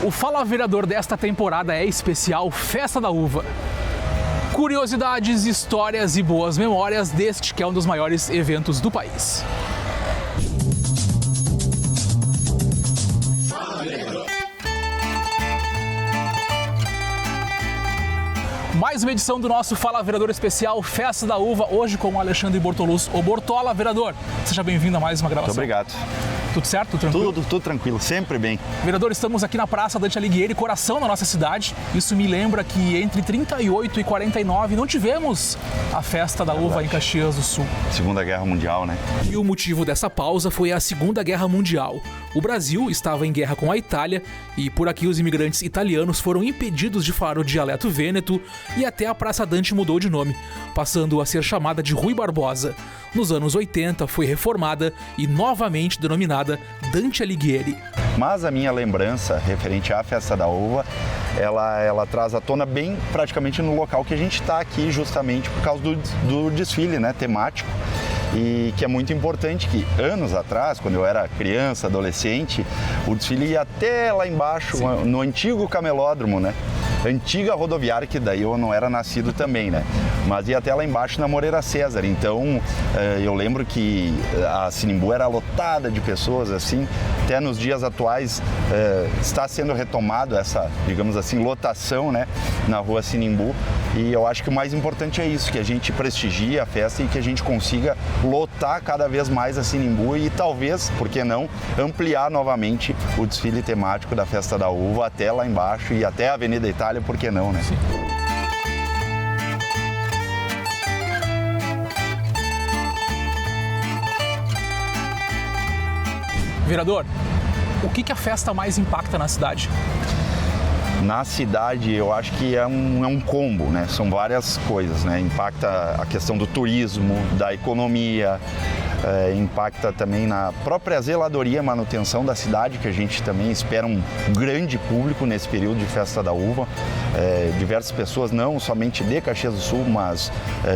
O Fala Vereador desta temporada é especial Festa da Uva. Curiosidades, histórias e boas memórias deste que é um dos maiores eventos do país. Mais uma edição do nosso Fala Vereador especial Festa da Uva, hoje com o Alexandre Bortoluz, o Bortola. Vereador, seja bem-vindo a mais uma gravação. Muito obrigado. Tudo certo? Tudo tranquilo? Tudo tranquilo, sempre bem. Vereador, estamos aqui na Praça Dante Alighieri, coração da nossa cidade. Isso me lembra que entre 38 e 49 não tivemos a Festa da Uva em Caxias do Sul. Segunda Guerra Mundial, né? E o motivo dessa pausa foi a Segunda Guerra Mundial. O Brasil estava em guerra com a Itália e por aqui os imigrantes italianos foram impedidos de falar o dialeto vêneto e até a Praça Dante mudou de nome, passando a ser chamada de Rui Barbosa. Nos anos 80 foi reformada e novamente denominada Dante Alighieri. Mas a minha lembrança referente à Festa da Uva, ela traz à tona bem praticamente no local que a gente está aqui, justamente por causa do desfile, né, temático. E que é muito importante que anos atrás, quando eu era criança, adolescente, o desfile ia até lá embaixo, no antigo camelódromo, né? Antiga rodoviária, que daí eu não era nascido também, né? Mas ia até lá embaixo na Moreira César. Então, eu lembro que a Sinimbu era lotada de pessoas, assim. Até nos dias atuais está sendo retomado essa, digamos assim, lotação, né? Na rua Sinimbu. E eu acho que o mais importante é isso, que a gente prestigie a festa e que a gente consiga lotar cada vez mais a Sinimbu e talvez, por que não, ampliar novamente o desfile temático da Festa da Uva até lá embaixo e até a Avenida Itália, por que não, né? Sim. Vereador, o que a festa mais impacta na cidade? Na cidade, eu acho que é um combo, né? São várias coisas, né? Impacta a questão do turismo, da economia, impacta também na própria zeladoria, manutenção da cidade, que a gente também espera um grande público nesse período de Festa da Uva. Diversas pessoas, não somente de Caxias do Sul, mas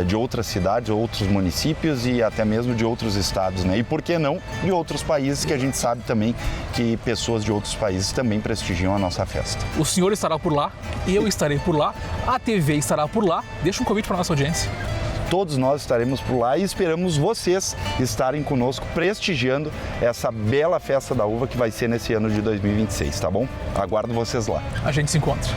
de outras cidades, outros municípios e até mesmo de outros estados, né? E por que não de outros países, que a gente sabe também que pessoas de outros países também prestigiam a nossa festa. O senhor estará por lá, eu estarei por lá, a TV estará por lá. Deixa um convite para a nossa audiência. Todos nós estaremos por lá e esperamos vocês estarem conosco prestigiando essa bela Festa da Uva que vai ser nesse ano de 2026, tá bom? Aguardo vocês lá. A gente se encontra.